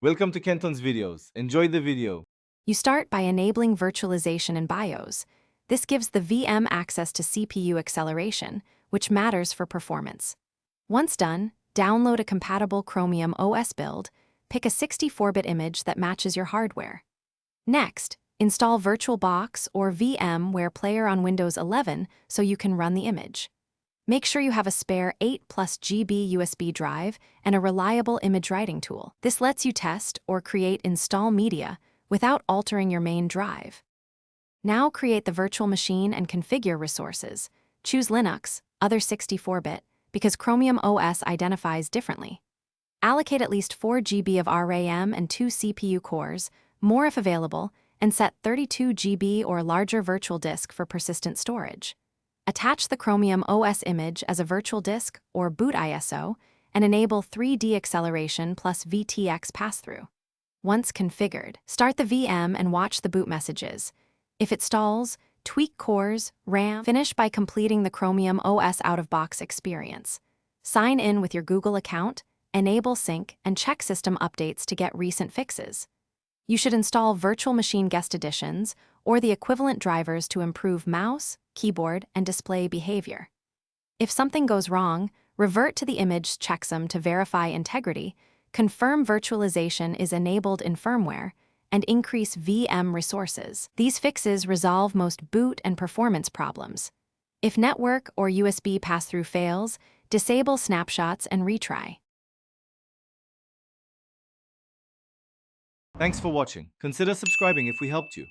Welcome to Kenton's videos. Enjoy the video. You start by enabling virtualization in BIOS. This gives the VM access to CPU acceleration, which matters for performance. Once done, download a compatible Chromium OS build, pick a 64-bit image that matches your hardware. Next, install VirtualBox or VMware Player on Windows 11 so you can run the image. Make sure you have a spare 8+ GB USB drive and a reliable image writing tool. This lets you test or create install media without altering your main drive. Now create the virtual machine and configure resources. Choose Linux, other 64-bit, because Chromium OS identifies differently. Allocate at least 4 GB of RAM and 2 CPU cores, more if available, and set 32 GB or larger virtual disk for persistent storage. Attach the Chromium OS image as a virtual disk or boot ISO and enable 3D acceleration plus VTX pass-through. Once configured, start the VM and watch the boot messages. If it stalls, tweak cores, RAM. Finish by completing the Chromium OS out-of-box experience. Sign in with your Google account, enable sync, and check system updates to get recent fixes. You should install Virtual Machine Guest Editions or the equivalent drivers to improve mouse, keyboard, and display behavior. If something goes wrong, revert to the image checksum to verify integrity, confirm virtualization is enabled in firmware, and increase VM resources. These fixes resolve most boot and performance problems. If network or USB pass-through fails, disable snapshots and retry. Thanks for watching. Consider subscribing if we helped you.